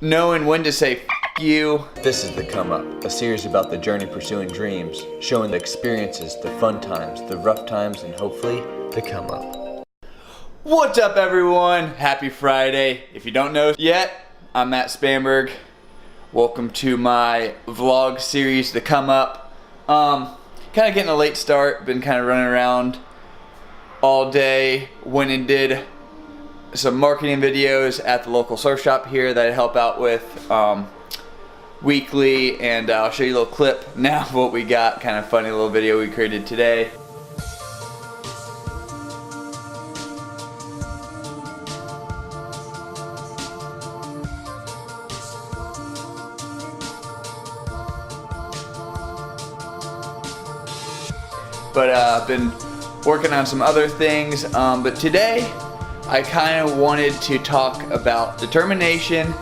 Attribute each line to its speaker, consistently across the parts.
Speaker 1: knowing when to say F you.
Speaker 2: This is The Come Up, a series about the journey pursuing dreams, showing the experiences, the fun times, the rough times, and hopefully the come up.
Speaker 1: What's up, everyone? Happy Friday. If you don't know yet, I'm Matt Spanburg. Welcome to my vlog series, The Come Up. Kind of getting a late start, been kind of running around all day. Went and did some marketing videos at the local surf shop here that I help out with weekly, and I'll show you a little clip now of what we got. Kind of funny little video we created today. But I've been working on some other things, but today I kind of wanted to talk about determination,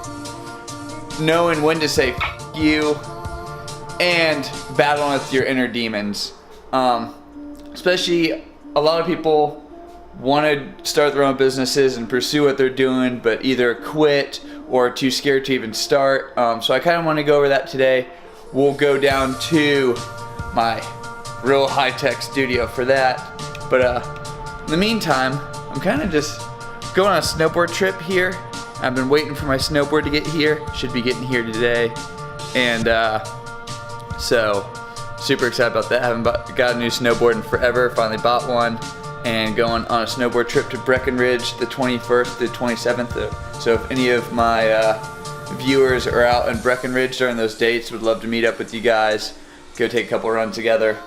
Speaker 1: knowing when to say F you, and battling with your inner demons. Especially a lot of people want to start their own businesses and pursue what they're doing, but either quit or too scared to even start. So I kind of want to go over that today. We'll go down to my real high-tech studio for that. But in the meantime, I'm kind of just going on a snowboard trip here. I've been waiting for my snowboard to get here. Should be getting here today. And so super excited about that. Haven't got a new snowboard in forever. Finally bought one and going on a snowboard trip to Breckenridge the 21st to 27th. So if any of my viewers are out in Breckenridge during those dates, would love to meet up with you guys. Go take a couple runs together.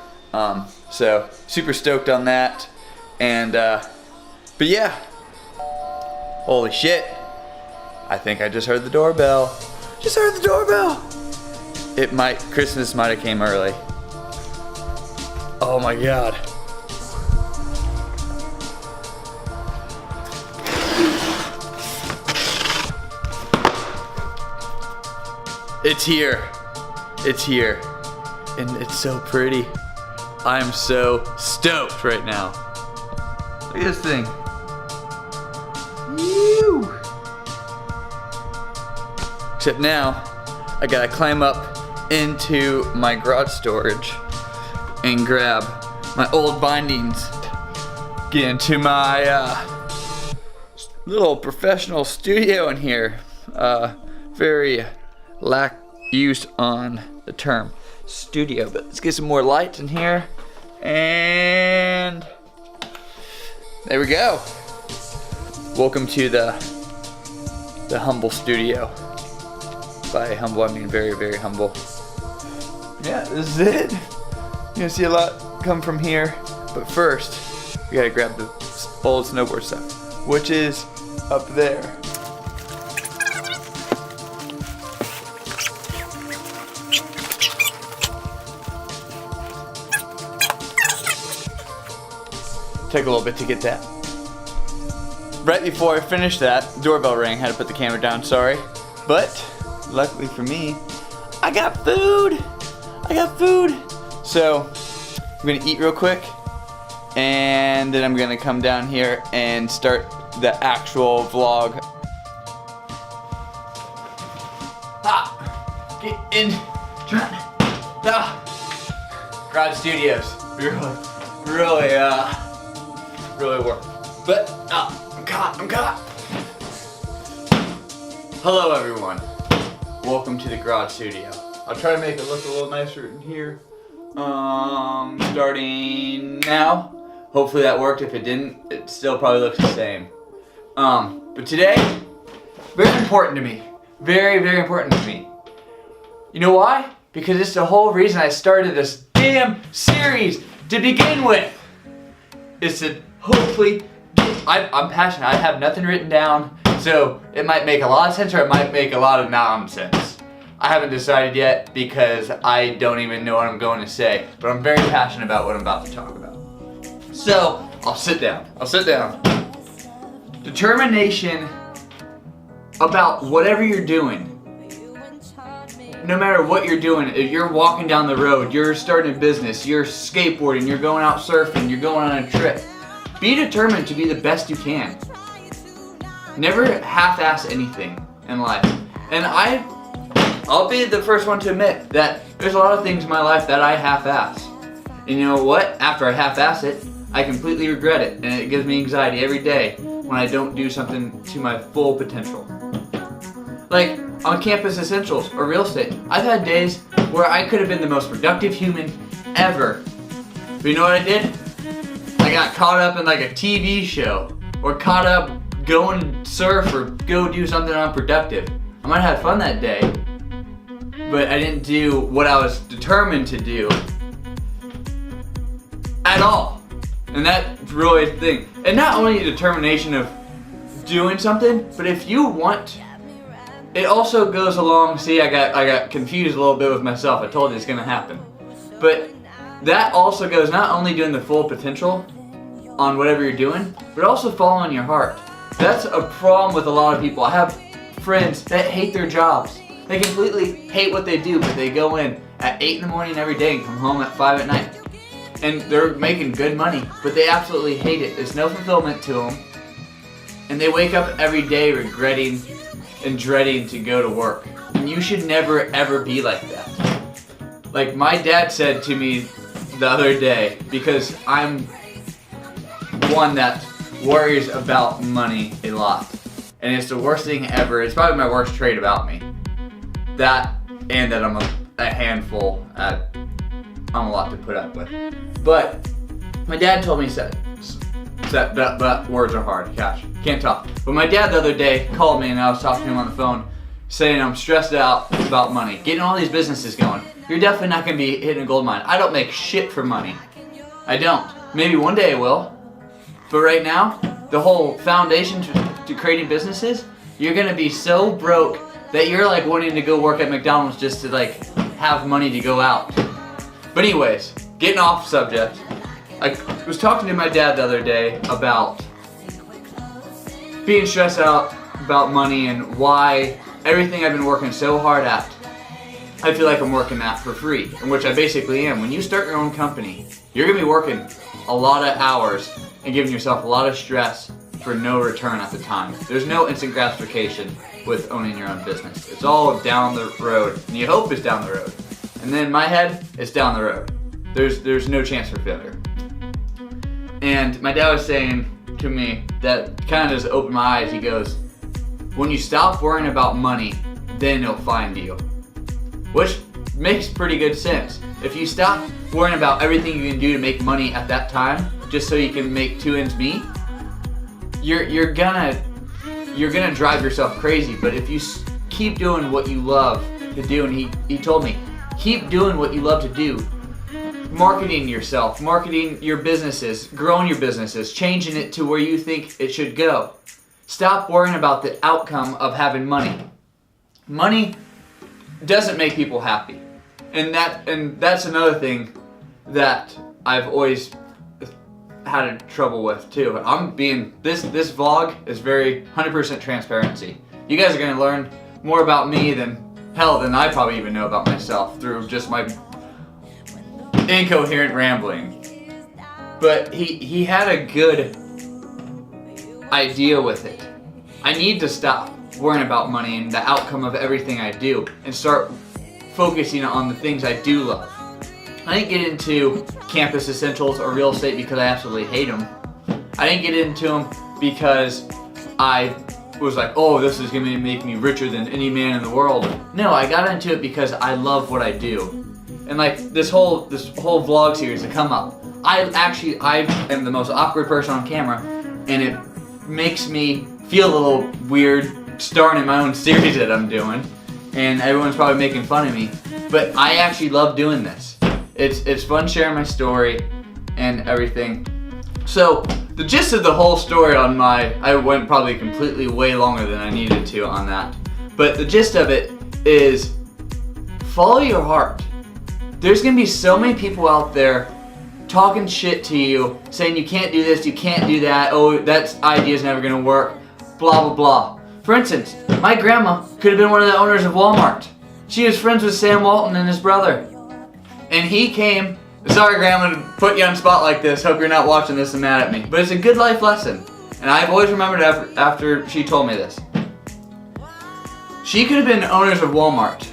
Speaker 1: So super stoked on that. And but yeah, holy shit, I think I just heard the doorbell. Christmas might have came early. Oh my god. It's here, and it's so pretty. I'm so stoked right now. Look at this thing. Woo! Except now, I gotta climb up into my garage storage and grab my old bindings. Get into my little professional studio in here. Very lack used on the term studio, but let's get some more lights in here, and there we go. Welcome to the humble studio. By humble, I mean very, very humble. Yeah, this is it. You're gonna see a lot come from here, but first we gotta grab the old snowboard stuff, which is up there. Took a little bit to get that. Right before I finished that, doorbell rang. Had to put the camera down, sorry. But luckily for me, I got food. So I'm gonna eat real quick, and then I'm gonna come down here and start the actual vlog. Get in. Garage Studios. Really work. But I'm caught. Hello everyone. Welcome to the garage studio. I'll try to make it look a little nicer in here. Starting now. Hopefully that worked. If it didn't, it still probably looks the same. But today, very important to me. Very, very important to me. You know why? Because it's the whole reason I started this damn series to begin with. Is to hopefully, I'm passionate. I have nothing written down, so it might make a lot of sense or it might make a lot of nonsense. I haven't decided yet because I don't even know what I'm going to say, but I'm very passionate about what I'm about to talk about. So, I'll sit down. Determination about whatever you're doing. No matter what you're doing, if you're walking down the road, you're starting a business, you're skateboarding, you're going out surfing, you're going on a trip, be determined to be the best you can. Never half-ass anything in life. And I'll be the first one to admit that there's a lot of things in my life that I half-ass. And you know what? After I half-ass it, I completely regret it, and it gives me anxiety every day when I don't do something to my full potential. Like on Campus Essentials or real estate, I've had days where I could have been the most productive human ever. But you know what I did? I got caught up in like a TV show, or caught up going surf or go do something unproductive. I might have had fun that day, but I didn't do what I was determined to do at all. And that's really the thing. And not only a determination of doing something, but if you want, it also goes along. See, I got confused a little bit with myself. I told you it's gonna happen. But that also goes not only doing the full potential on whatever you're doing, but also following your heart. That's a problem with a lot of people. I have friends that hate their jobs. They completely hate what they do, but they go in at 8 in the morning every day and come home at 5 at night. And they're making good money, but they absolutely hate it. There's no fulfillment to them. And they wake up every day regretting and dreading to go to work. And you should never ever be like that. Like my dad said to me the other day, because I'm one that worries about money a lot. And it's the worst thing ever. It's probably my worst trait about me. That, and that I'm a handful at, I'm a lot to put up with. But my dad told me that words are hard, gosh, can't talk. But my dad the other day called me and I was talking to him on the phone saying I'm stressed out about money, getting all these businesses going. You're definitely not gonna be hitting a gold mine. I don't make shit for money. I don't. Maybe one day I will. But right now, the whole foundation to creating businesses, you're gonna be so broke that you're like wanting to go work at McDonald's just to like have money to go out. But anyways, getting off subject, I was talking to my dad the other day about being stressed out about money and why everything I've been working so hard at, I feel like I'm working at for free, in which I basically am. When you start your own company, you're gonna be working a lot of hours and giving yourself a lot of stress for no return at the time. There's no instant gratification with owning your own business. It's all down the road, and you hope it's down the road. And then in my head, it's down the road. There's no chance for failure. And my dad was saying to me that kind of just opened my eyes. He goes, when you stop worrying about money, then it'll find you. Which makes pretty good sense. If you stop worrying about everything you can do to make money at that time, just so you can make 2 ends meet, you're gonna drive yourself crazy. But if you keep doing what you love to do, and he told me, keep doing what you love to do, marketing yourself, marketing your businesses, growing your businesses, changing it to where you think it should go. Stop worrying about the outcome of having money. Money doesn't make people happy. And that's another thing that I've always had trouble with too. This vlog is very 100% transparency. You guys are gonna learn more about me than I probably even know about myself through just my incoherent rambling. But he had a good idea with it. I need to stop worrying about money and the outcome of everything I do and start focusing on the things I do love. I didn't get into Campus Essentials or real estate because I absolutely hate them. I didn't get into them because I was like, oh, this is going to make me richer than any man in the world. No, I got into it because I love what I do. And like this whole vlog series to come up, I am the most awkward person on camera, and it makes me feel a little weird starting my own series that I'm doing, and everyone's probably making fun of me. But I actually love doing this. It's fun sharing my story and everything. So the gist of the whole story I went probably completely way longer than I needed to on that. But the gist of it is follow your heart. There's gonna be so many people out there talking shit to you, saying you can't do this, you can't do that, oh, that idea's never gonna work, blah, blah, blah. For instance, my grandma could have been one of the owners of Walmart. She was friends with Sam Walton and his brother. And he came, sorry grandma to put you on the spot like this, hope you're not watching this and mad at me, but it's a good life lesson. And I've always remembered after she told me this. She could have been owners of Walmart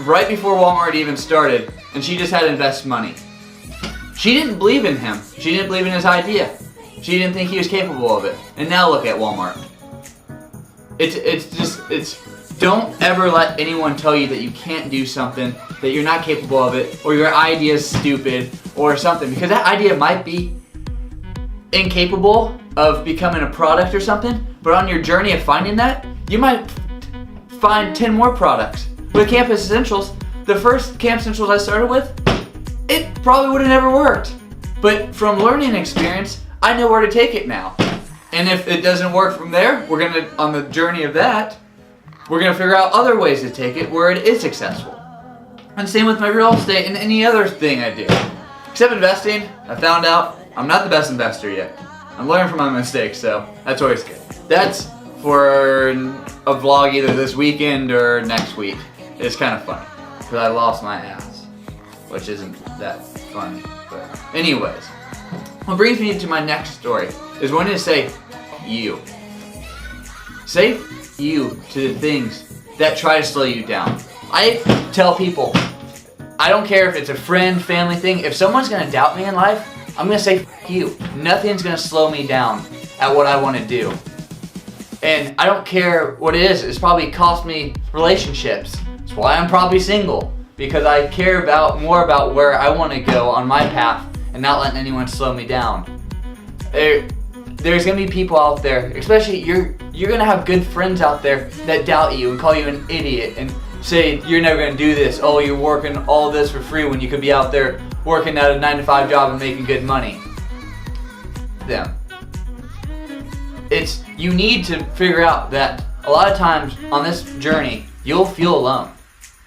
Speaker 1: right before Walmart even started, and she just had to invest money. She didn't believe in him. She didn't believe in his idea. She didn't think he was capable of it. And now look at Walmart. Don't ever let anyone tell you that you can't do something, that you're not capable of it, or your idea is stupid, or something. Because that idea might be incapable of becoming a product or something, but on your journey of finding that, you might find 10 more products. With Campus Essentials, the first Campus Essentials I started with, it probably would have never worked. But from learning experience, I know where to take it now. And if it doesn't work from there, on the journey of that, we're gonna figure out other ways to take it where it is successful. And same with my real estate and any other thing I do. Except investing, I found out I'm not the best investor yet. I'm learning from my mistakes, so that's always good. That's for a vlog either this weekend or next week. It's kind of funny, because I lost my ass, which isn't that funny. But anyways, what brings me to my next story is when to say you. Say you to the things that try to slow you down. I tell people, I don't care if it's a friend, family thing, if someone's gonna doubt me in life, I'm gonna say you. Nothing's gonna slow me down at what I wanna do. And I don't care what it is, it's probably cost me relationships. That's why I'm probably single, because I care more about where I wanna go on my path and not letting anyone slow me down. There's gonna be people out there, especially you're gonna have good friends out there that doubt you and call you an idiot and say you're never gonna do this. Oh, you're working all this for free when you could be out there working at a 9-to-5 job and making good money. You need to figure out that a lot of times on this journey you'll feel alone,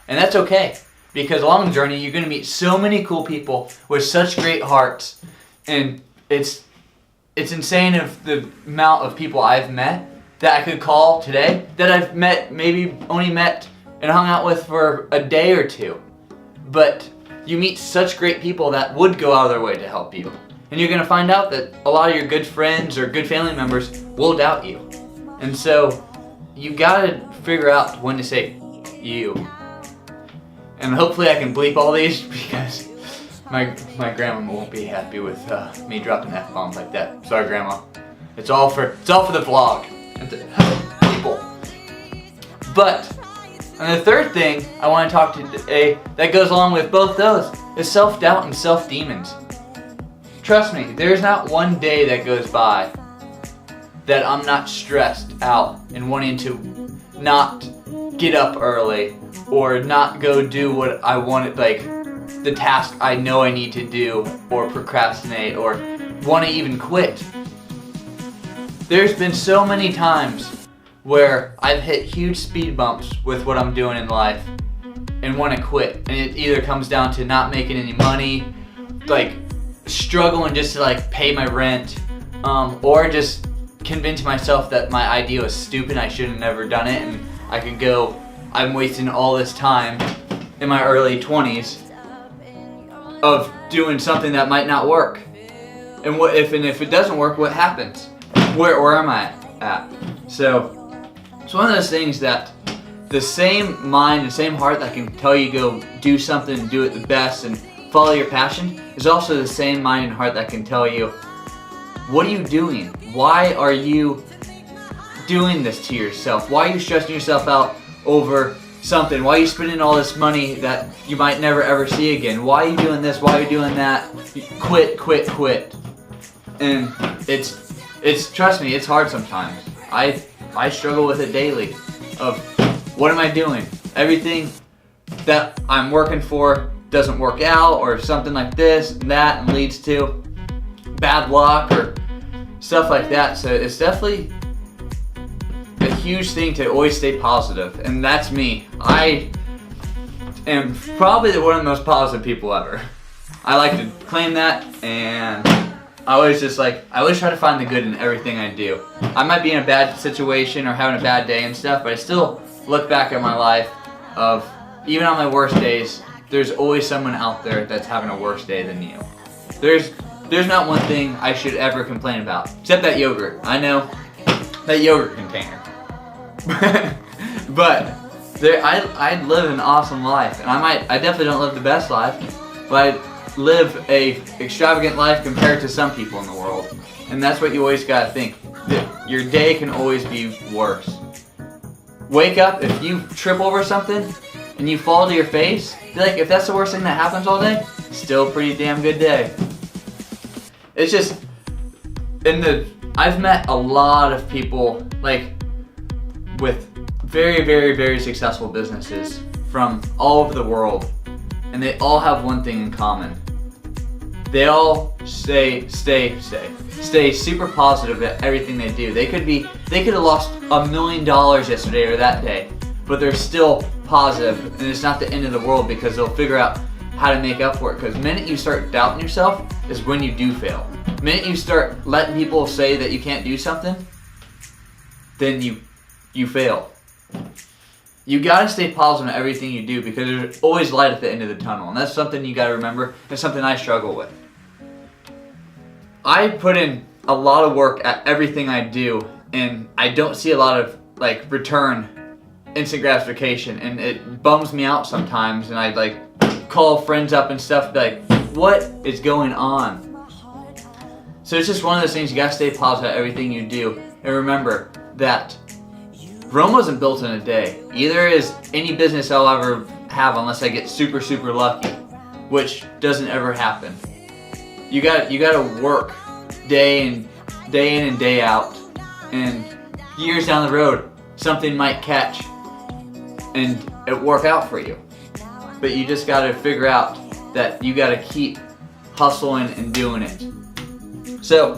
Speaker 1: and that's okay, because along the journey you're gonna meet so many cool people with such great hearts, and it's insane of the amount of people I've met that I could call today that I've only met and hung out with for a day or two. But you meet such great people that would go out of their way to help you. And you're gonna find out that a lot of your good friends or good family members will doubt you. And so you gotta figure out when to say you. And hopefully I can bleep all these, because my grandma won't be happy with me dropping F-bombs like that. Sorry, Grandma. It's all for the vlog and to help people. But and the third thing I want to talk to today that goes along with both those is self-doubt and self-demons. Trust me, there's not one day that goes by that I'm not stressed out and wanting to not get up early or not go do what I wanted, like the task I know I need to do, or procrastinate, or want to even quit. There's been so many times where I've hit huge speed bumps with what I'm doing in life and want to quit, and it either comes down to not making any money, like struggling just to like pay my rent, or just convince myself that my idea was stupid, I should have never done it, and I'm wasting all this time in my early 20s of doing something that might not work. And if it doesn't work, what happens? Where am I at? So it's one of those things that the same mind and same heart that can tell you go do something and do it the best and follow your passion is also the same mind and heart that can tell you, what are you doing? Why are you doing this to yourself? Why are you stressing yourself out over something? Why are you spending all this money that you might never ever see again? Why are you doing this? Why are you doing that? Quit. And it's trust me, it's hard sometimes. I struggle with it daily of what am I doing? Everything that I'm working for doesn't work out, or something like this and that, and leads to bad luck or stuff like that. So it's definitely a huge thing to always stay positive, and that's me. I am probably one of the most positive people ever. I like to claim that, and I always try to find the good in everything I do. I might be in a bad situation or having a bad day and stuff, but I still look back at my life of, even on my worst days, there's always someone out there that's having a worse day than you. There's not one thing I should ever complain about, except that yogurt. I know, that yogurt container. But I live an awesome life, and I definitely don't live the best life, but I live a extravagant life compared to some people in the world. And that's what you always gotta think. That your day can always be worse. Wake up, if you trip over something and you fall to your face, be like, if that's the worst thing that happens all day, still a pretty damn good day. It's just, I've met a lot of people like with very, very, very successful businesses from all over the world, and they all have one thing in common. They all stay super positive at everything they do. They could have lost $1 million yesterday or that day, but they're still positive, and it's not the end of the world because they'll figure out how to make up for it. Because the minute you start doubting yourself is when you do fail. The minute you start letting people say that you can't do something, then you fail. You gotta stay positive in everything you do because there's always light at the end of the tunnel, and that's something you gotta remember. It's something I struggle with. I put in a lot of work at everything I do, and I don't see a lot of like return, instant gratification, and it bums me out sometimes. And I like call friends up and stuff, be like, "What is going on?" So it's just one of those things. You gotta stay positive at everything you do, and remember that Rome wasn't built in a day. Either is any business I'll ever have unless I get super, super lucky, which doesn't ever happen. You gotta work day in and day out, and years down the road, something might catch and it work out for you. But you just gotta figure out that you gotta keep hustling and doing it. So,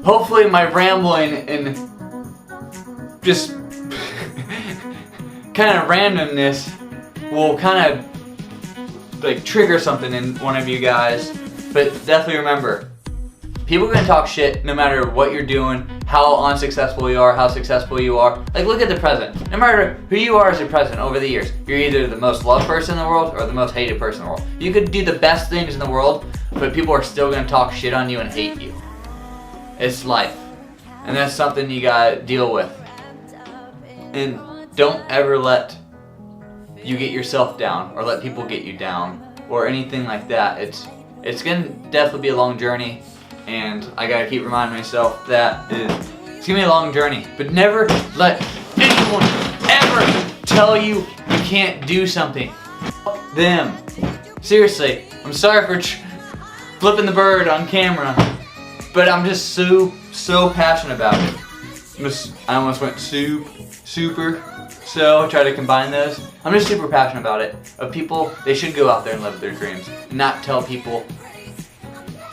Speaker 1: hopefully my rambling and just kind of randomness will kind of like trigger something in one of you guys. But definitely remember, people are gonna talk shit no matter what you're doing, how unsuccessful you are, how successful you are. Like, look at the president. No matter who you are as a president over the years, you're either the most loved person in the world or the most hated person in the world. You could do the best things in the world, but people are still gonna talk shit on you and hate you. It's life, and that's something you gotta deal with. And don't ever let you get yourself down or let people get you down or anything like that. It's gonna definitely be a long journey, and I gotta keep reminding myself that it's gonna be a long journey. But never let anyone ever tell you you can't do something. Fuck them. Seriously, I'm sorry for flipping the bird on camera, but I'm just so passionate about it. I almost went super, so I try to combine those. I'm just super passionate about it. Of people, they should go out there and live their dreams, and not tell people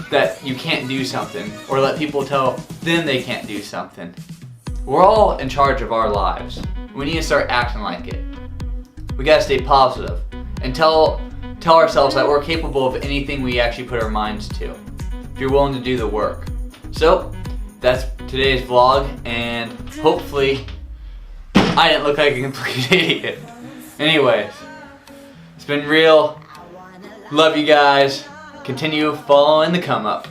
Speaker 1: that you can't do something, or let people tell them they can't do something. We're all in charge of our lives. We need to start acting like it. We gotta stay positive and tell ourselves that we're capable of anything we actually put our minds to, if you're willing to do the work. So, that's today's vlog, and hopefully I didn't look like a complete idiot. Anyways, it's been real. Love you guys. Continue following the come up.